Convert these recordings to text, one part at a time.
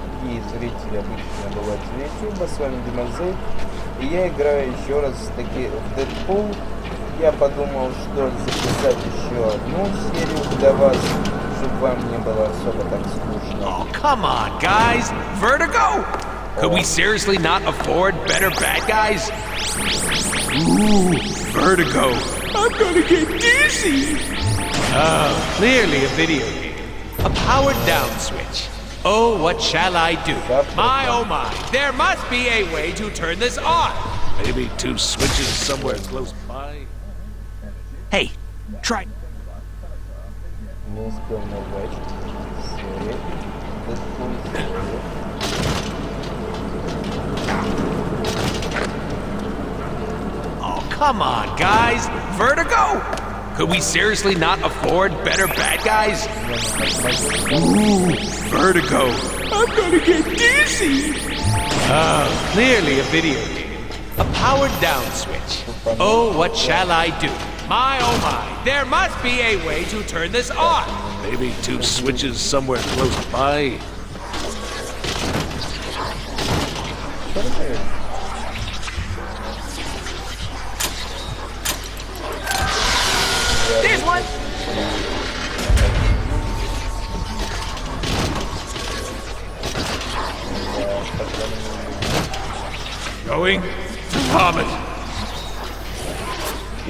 дорогие зрители обычно бывают в YouTube, с вами Димазей. И я играю еще раз таки в Deadpool. Я подумал, что записать еще одну серию для вас, чтобы вам не было особо так скучно. Oh, come on, guys! Vertigo? Could we seriously not afford better bad guys? Ooh, Vertigo. I'm gonna get dizzy! Oh, clearly a video game. A powered down switch. Oh, what shall I do? My, oh my, there must be a way to turn this on. Maybe 2 switches somewhere close by. Hey, try. Не успел нажать серии. Deadpool серии. Oh, come on, guys! Vertigo? Could we seriously not afford better bad guys? Ooh, Vertigo. I'm gonna get dizzy! Oh, clearly a video game. A powered down switch. Oh, what shall I do? My, oh my, there must be a way to turn this on. Maybe 2 switches somewhere close by. There's one! Going to vomit.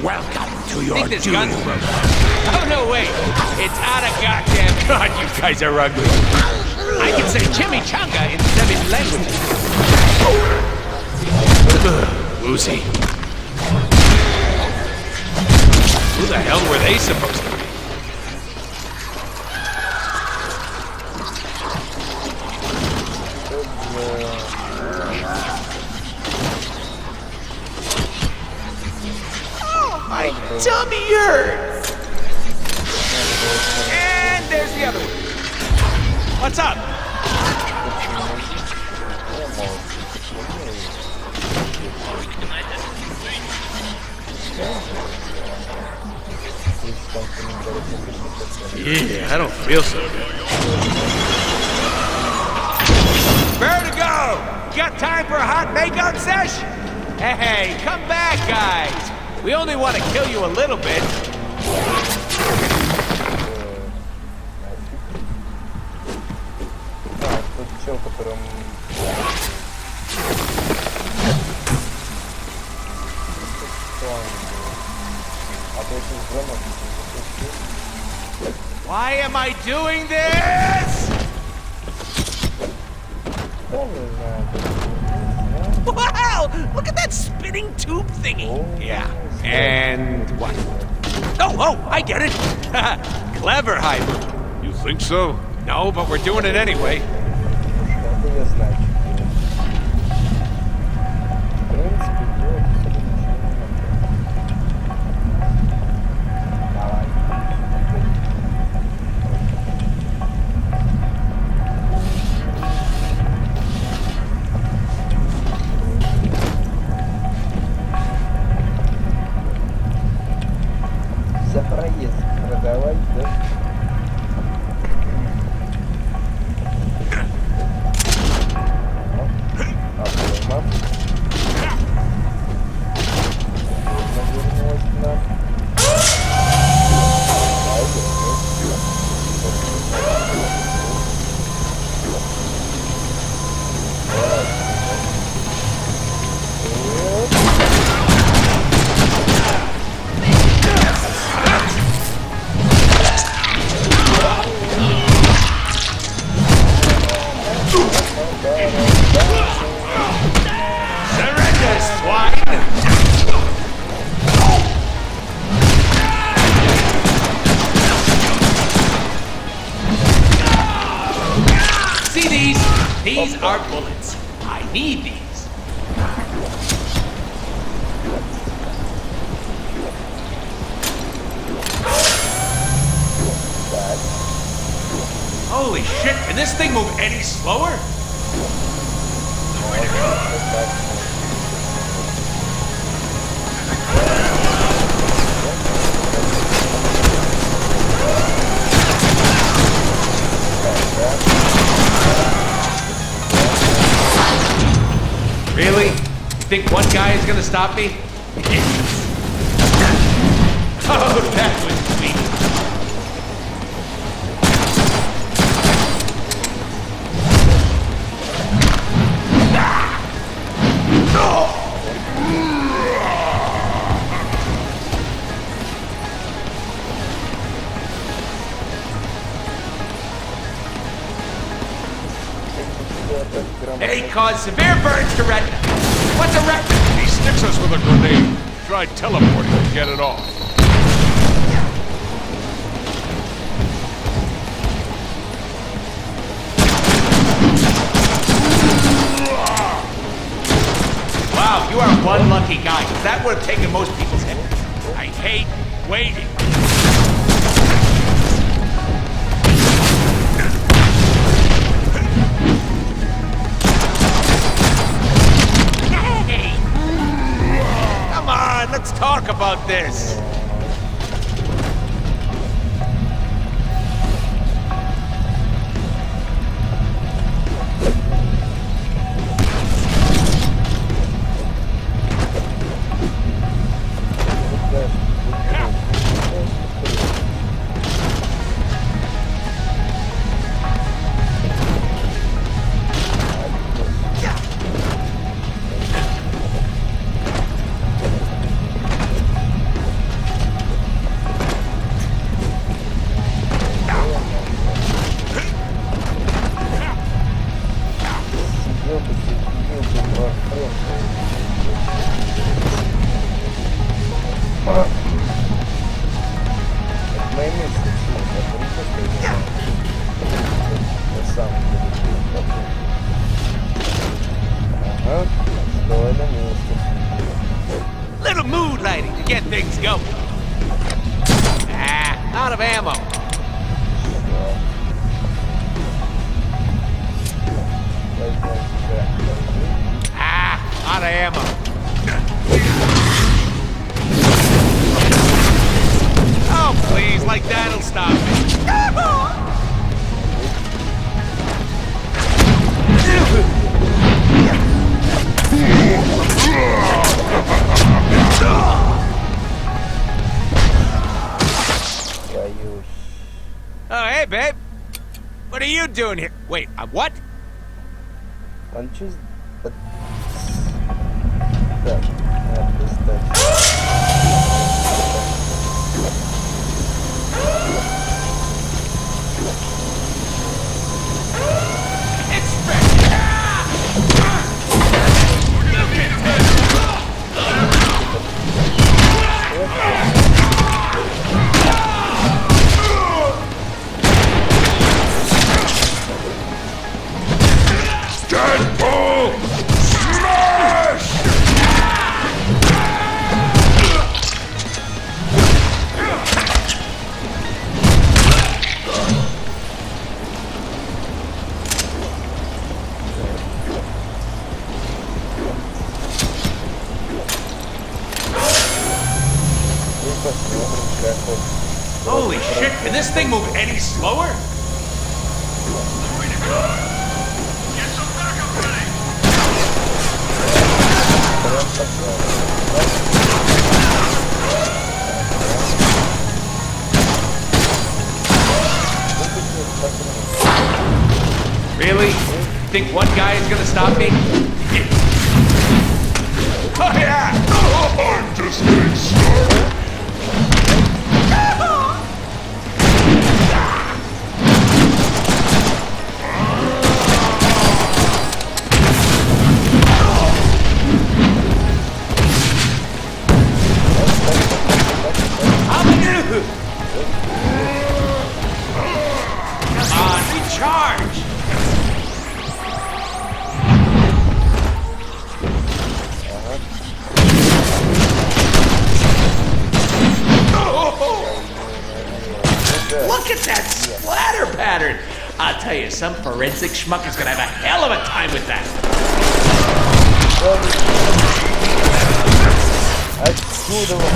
Welcome to your this doom. gun's broken. Oh, no, wait. It's out of goddamn... God, you guys are ugly. I can say chimichanga in 7 languages. Woozy. Who the hell were they supposed to be? Oh, my tummy hurts. And there's the other one. What's up? Yeah, I don't feel so good. Vertigo! Got time for a hot make-up sesh? Hey, come back, guys. We only want to kill you a little bit. Тут чел, которым... Why am I doing this? Wow! Look at that spinning tube thingy. Yeah. And what? Oh, I get it. Clever, Hyper. You think so? No, but we're doing it anyway. Это я знаю. В принципе, делать особо ничего не надо. Давай. За проезд продавать, да? Surrender, swine! See these? These are bullets. I need these. Holy shit, can this thing move any slower? Really? You think one guy is gonna stop me? Oh, that was sweet. Hey, cause severe burns to retina. What's a retina? He sticks us with a grenade. Try teleporting to get it off. Wow, you are one lucky guy. That would have taken most people's head. I hate waiting. Hey! Come on, let's talk about this. Little mood lighting to get things going. Ah, out of ammo. Ah, out of ammo. Oh, please, like that'll stop me. Oh, hey, babe. What are you doing here? Wait, what? Он чувств... Так, надо достать. Deadpool! Smash! Holy shit, can this thing move any slower? Get some backup ready! Really? You think one guy is gonna stop me? Oh yeah! I'm just getting started! Come on, recharge! Look at that splatter pattern! I'll tell you, some forensic schmuck is gonna have a hell of a time with that. Отсюда вот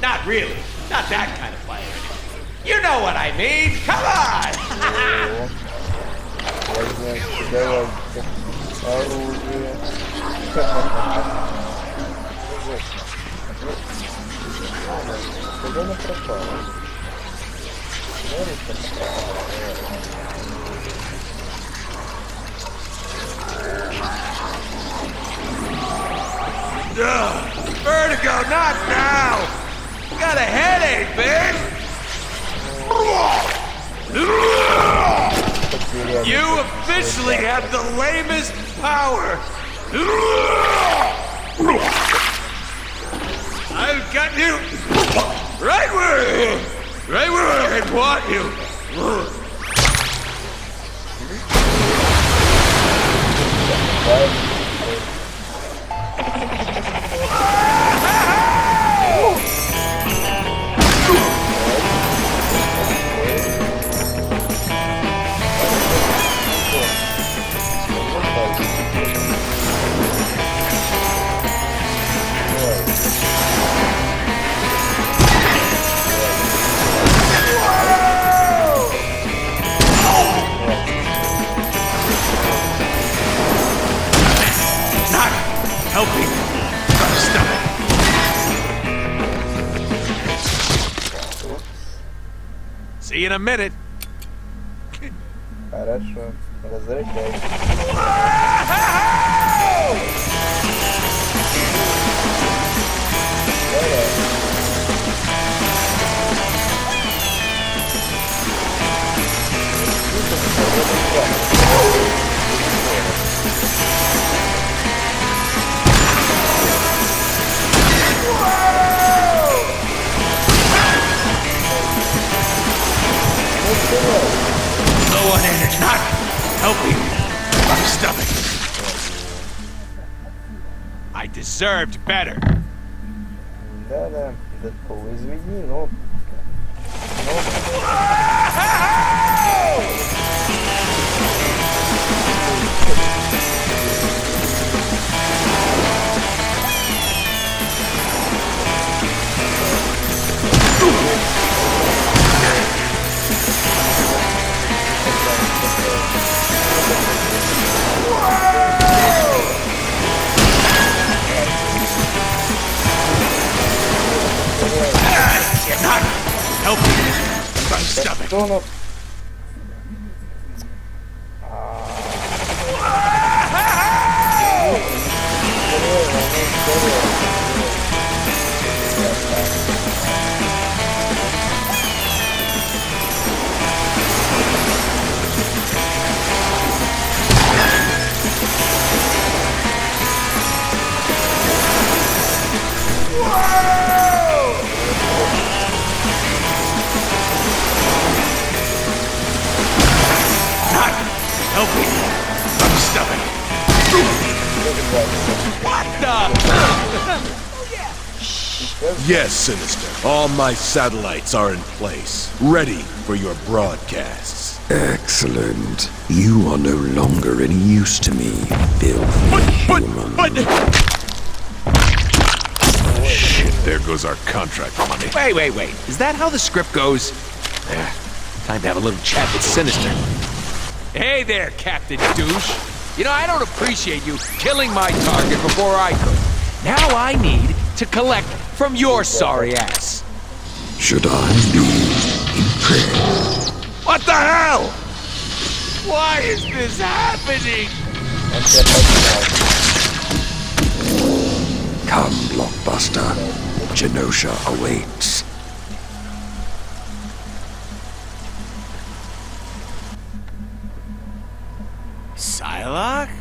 Not really. Not that kind of fire. You know what I mean. Come on. Возьмем, давайте. Оружие. Куда она пропала? Vertigo, not now. Got a headache, babe. You officially have the lamest power. I've got you right where I want you. Helping. Stop it. See you in a minute. Хорошо. Возвращайся. No one enters, not helping my stomach. I deserved better. Да, Deadpool, извини, но... You're not helping my stomach. Что оно? Helping my stomach. What the? Yes, Sinister. All my satellites are in place, ready for your broadcasts. Excellent. You are no longer any use to me, filthy human. Shit, there goes our contract money. Wait. Is that how the script goes? There. Time to have a little chat with Sinister. Hey there, Captain Douche. You know, I don't appreciate you killing my target before I could. Now I need to collect from your sorry ass. Should I be impressed? What the hell? Why is this happening? Come, Blockbuster. Genosha awaits. Psylocke?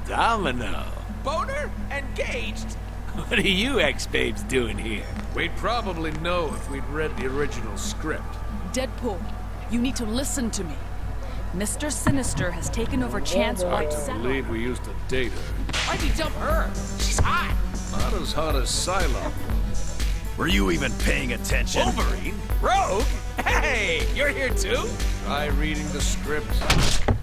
Domino? Boner? Engaged? What are you ex-babes doing here? We'd probably know if we'd read the original script. Deadpool, you need to listen to me. Mr. Sinister has taken over Chance Hard White's to satellite. believe we used to date her. Why'd you dump her? She's hot. Not as hot as Psylocke. Were you even paying attention? Wolverine? Rogue? Hey, you're here too? Try reading the script.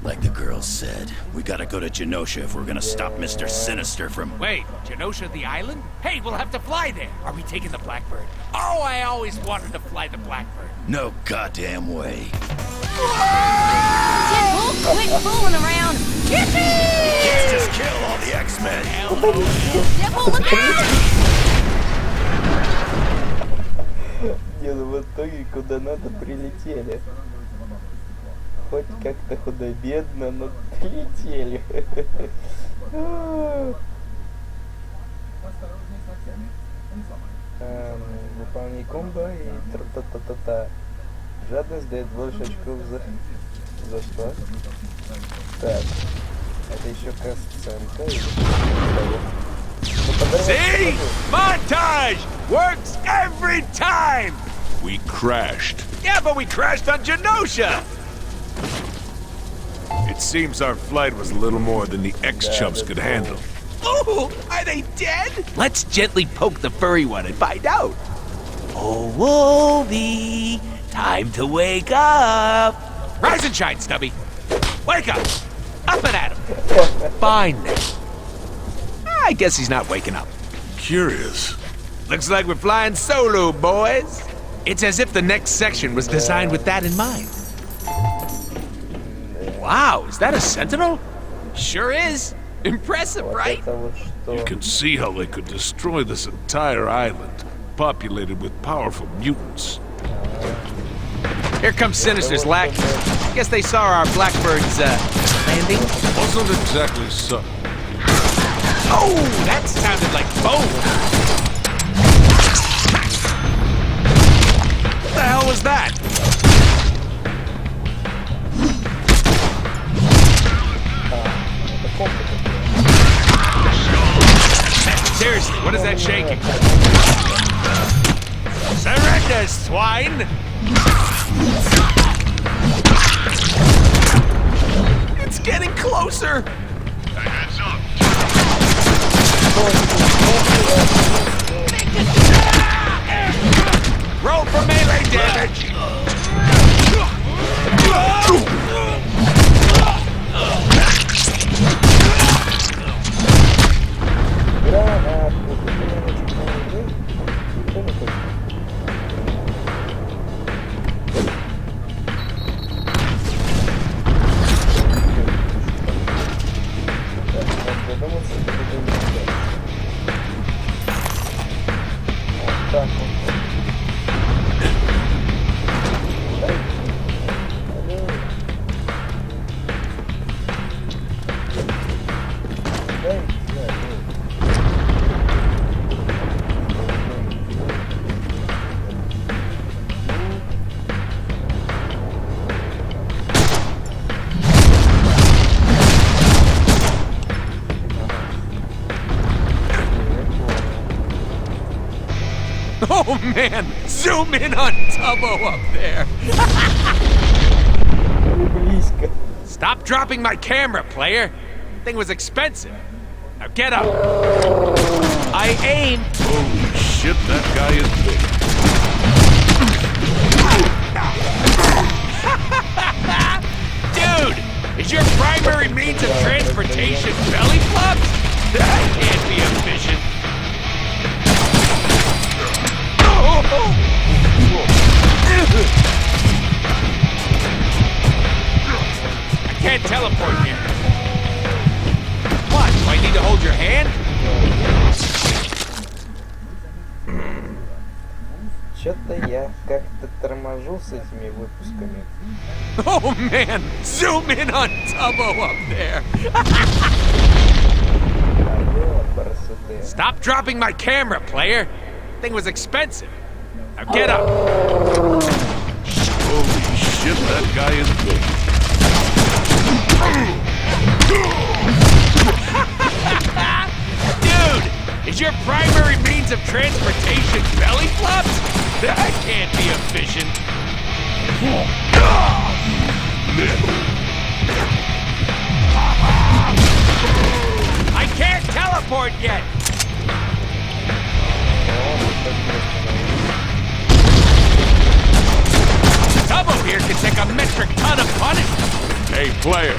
Like the girl said, we gotta go to Genosha if we're gonna stop Mr. Sinister from... Wait, Genosha the island? Hey, we'll have to fly there. Are we taking the Blackbird? Oh, I always wanted to fly the Blackbird. No goddamn way. Deadpool, quit fooling around! Yippee! Let's just kill all the X-Men. Deadpool, look out! Не, ну в итоге куда надо прилетели. Хоть как-то худо-бедно, но прилетели. Выполни комбо и тра-та-та-та-та. Жадность дает больше очков за что? Так. Это еще касценка или что? See? Montage! Works every time! We crashed. Yeah, but we crashed on Genosha! It seems our flight was a little more than the X-chumps could handle. Oh, are they dead? Let's gently poke the furry one and find out. Oh, Wolvie, time to wake up. Rise and shine, Stubby. Wake up. Up and at him. Fine then. I guess he's not waking up. Curious. Looks like we're flying solo, boys. It's as if the next section was designed with that in mind. Wow, is that a sentinel? Sure is. Impressive, right? You can see how they could destroy this entire island, populated with powerful mutants. Here comes Sinister's lackeys. Guess they saw our Blackbird's, landing. Wasn't exactly so. Oh, that sounded like bones. What the hell was that? Seriously, what is that shaking? Surrender, swine! It's getting closer! Roll for melee damage! Oh man, zoom in on Tubbo up there. Stop dropping my camera, player. Thing was expensive. Now get up. I aim. Holy shit, that guy is big. Dude, is your primary means of transportation belly flops? That can't be efficient. I can't teleport yet. What? Do I need to hold your hand? Чё-то я как-то торможу с этими выпусками. Oh man, zoom in on Tubbo up there. Stop dropping my camera, player. Thing was expensive. Now get up. Holy shit, that guy is big. Dude, is your primary means of transportation belly flops? That can't be efficient. I can't teleport yet. Tubbo here can take a metric ton of punishment. Hey, Player,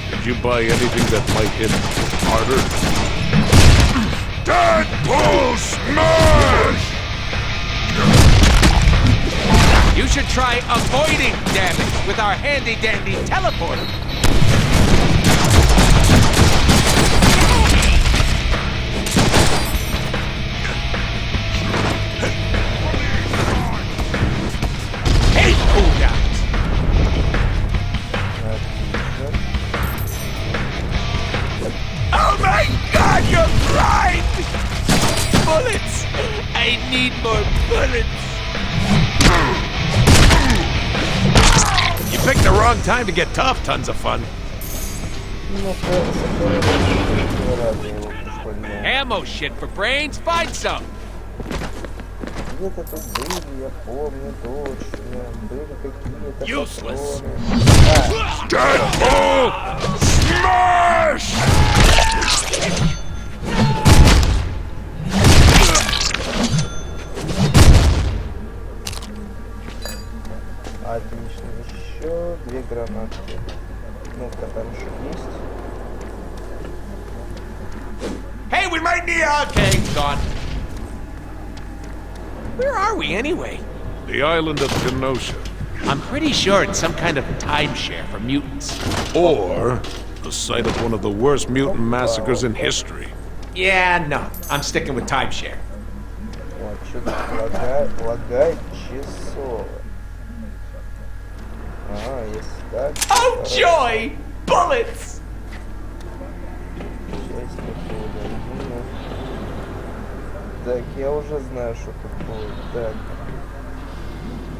did you buy anything that might hit harder? Deadpool smash! You should try avoiding damage with our handy-dandy teleporter. Hey, cooldowns! Oh my God, you're blind! Bullets! I need more bullets! You picked the wrong time to get tough. Tons of fun. Ammo shit for brains? Find some! Где-то тут были, я помню точно. Были какие-то Useless. патроны. Deadpool smash! Отлично. Еще 2 гранаты. Ну-ка, там еще есть. Hey, we might need... Okay, gone. Where are we anyway? The island of Genosha. I'm pretty sure it's some kind of timeshare for mutants. Or the site of one of the worst mutant massacres in history. Yeah, no. I'm sticking with timeshare. Вот, что-то лагает часово. А, если так... Oh, joy! Bullets! Часть какого-то. Так, я уже знаю, что тут будет. Так.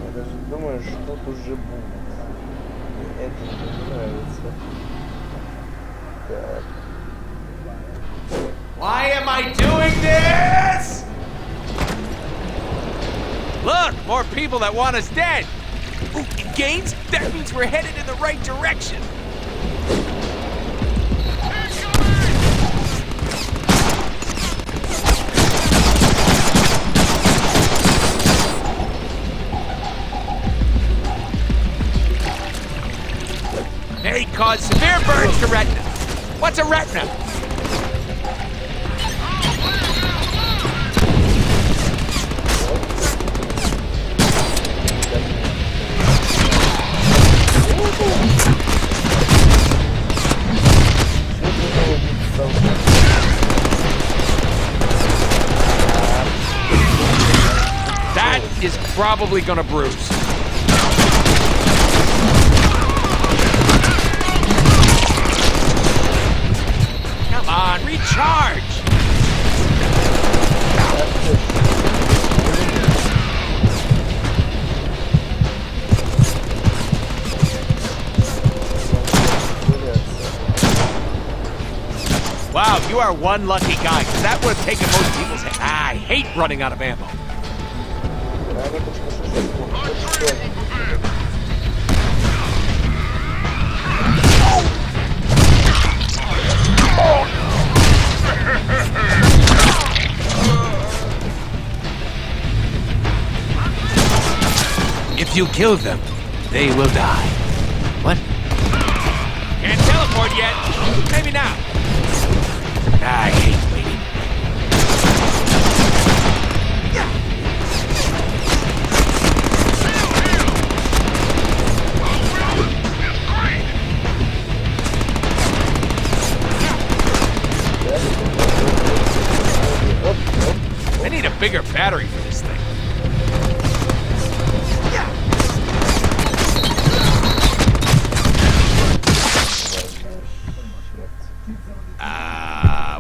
Я даже думаю, что тут уже будет. Мне это не нравится. Так. Why am I doing this? Look, more people that want us dead. Ooh, gains? That means we're headed in the right direction. They cause severe burns to retina. What's a retina? That is probably gonna bruise. Come on, recharge! Wow, you are one lucky guy, 'cause that would have taken most people's head. Ah, I hate running out of ammo. If you kill them, they will die. What? Can't teleport yet. Maybe now. I hate waiting. I need a bigger battery for this thing.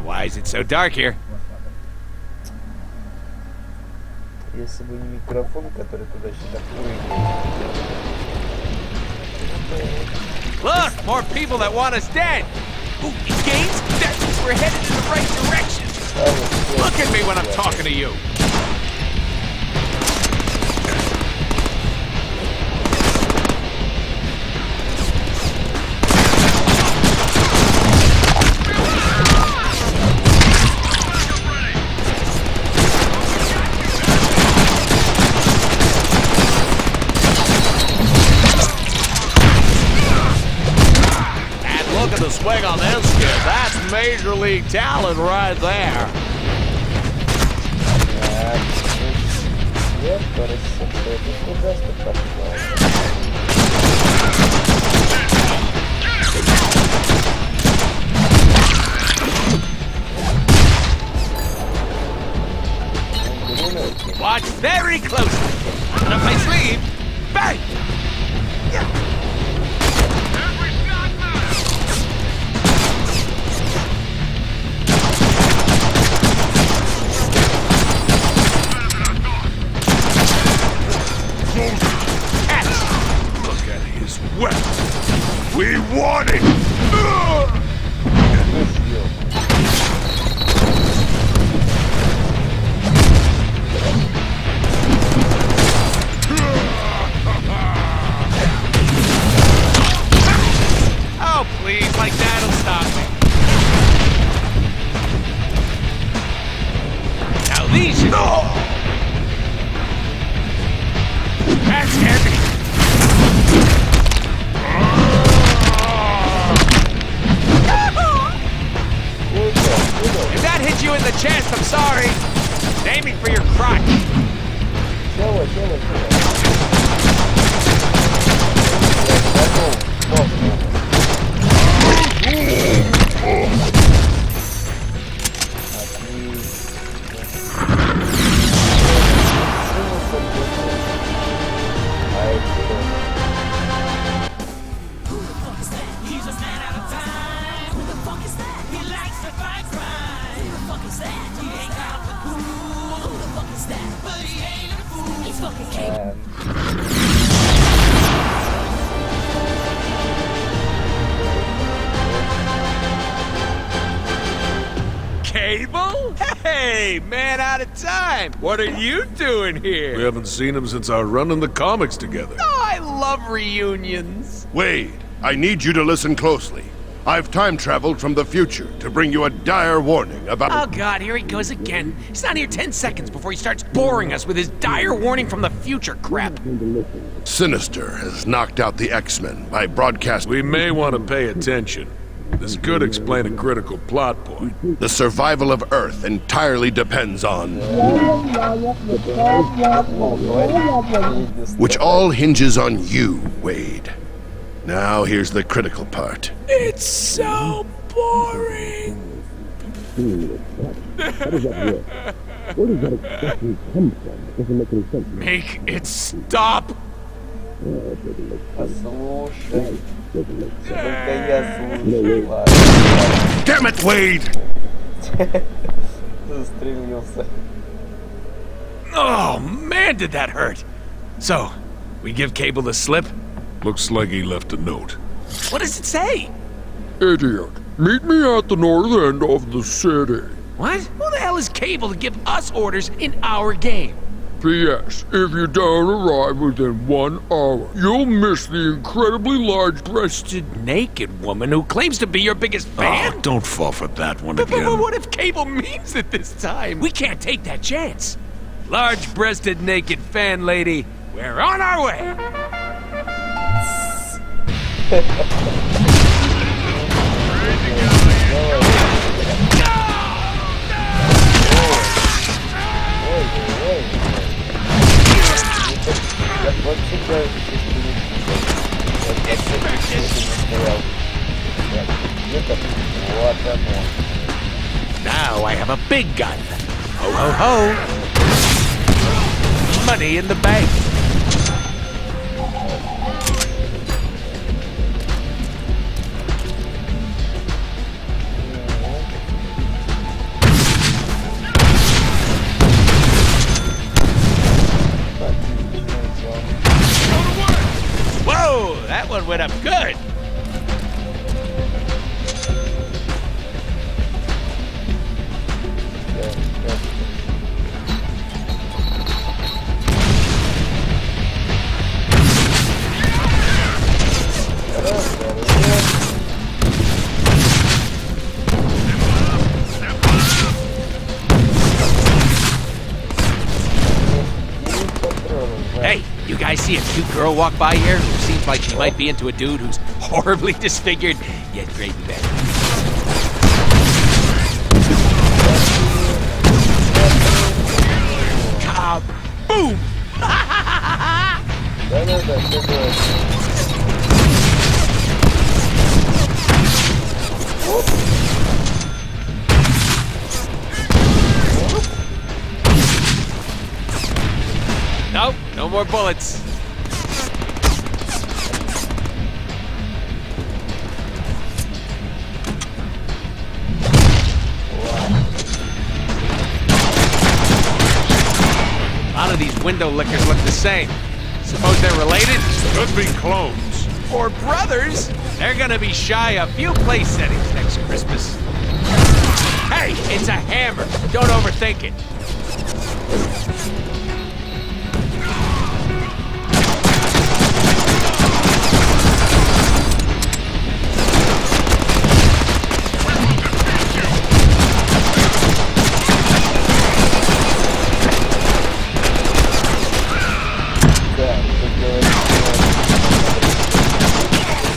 Why is it so dark here? Если бы не микрофон, который туда-сюда прыгает. Look, more people that want us dead. Ooh, gains? That means we're headed in the right direction. Look at me when I'm talking to you. swing on them skills. That's major league talent right there. Так, свет, рассекает. Куда ты пошла? Watch very closely. And up my sleeve. Bang! Look at his weapon. We want it! Oh, please, like that'll stop me. Now these should... That's heavy. If that hit you in the chest, I'm sorry. It's aiming for your crotch. Чего? Cable? Hey, man out of time. What are you doing here? We haven't seen him since our run in the comics together. Oh, I love reunions. Wade, I need you to listen closely. I've time traveled from the future to bring you a dire warning about... Oh, God, here he goes again. He's not here 10 seconds before he starts boring us with his dire warning from the future crap. Sinister has knocked out the X-Men by broadcasting... We may want to pay attention. This could explain a critical plot point. The survival of Earth entirely depends on... which all hinges on you, Wade. Now here's the critical part. It's so boring. Make it stop. Послушай. Только я слушаю. Damn it, Wade! Застрелился. Oh, man, did that hurt. So, we give Cable the slip? Looks like he left a note. What does it say? Idiot. Meet me at the north end of the city. What? Who the hell is Cable to give us orders in our game? P.S. If you don't arrive within 1 hour, you'll miss the incredibly large-breasted... Naked woman who claims to be your biggest fan? Oh, don't fall for that one But again. what if Cable means it this time? We can't take that chance. Large-breasted naked fan lady, we're on our way. Now I have a big gun. Ho ho ho. Money in the bank. Whoa, that one went up good. Hey, you guys see a cute girl walk by here who seems like she might be into a dude who's horribly disfigured, yet great in bed? Kaboom! Да-да-да, согласен. Nope, no more bullets. A lot of these window lickers look the same. Suppose they're related? Could be clones. Or brothers? They're gonna be shy a few place settings next Christmas. Hey, it's a hammer. Don't overthink it.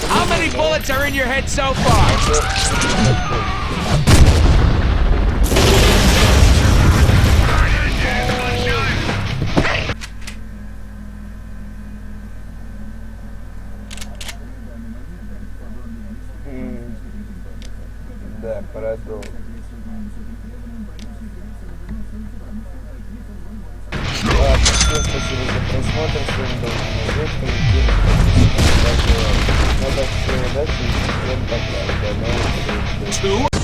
How many bullets are in your head so far? Да, продолжим. Ладно, всем спасибо за просмотр, с вами был Deadpool, надо всем удачи и всем пока, до новых встреч.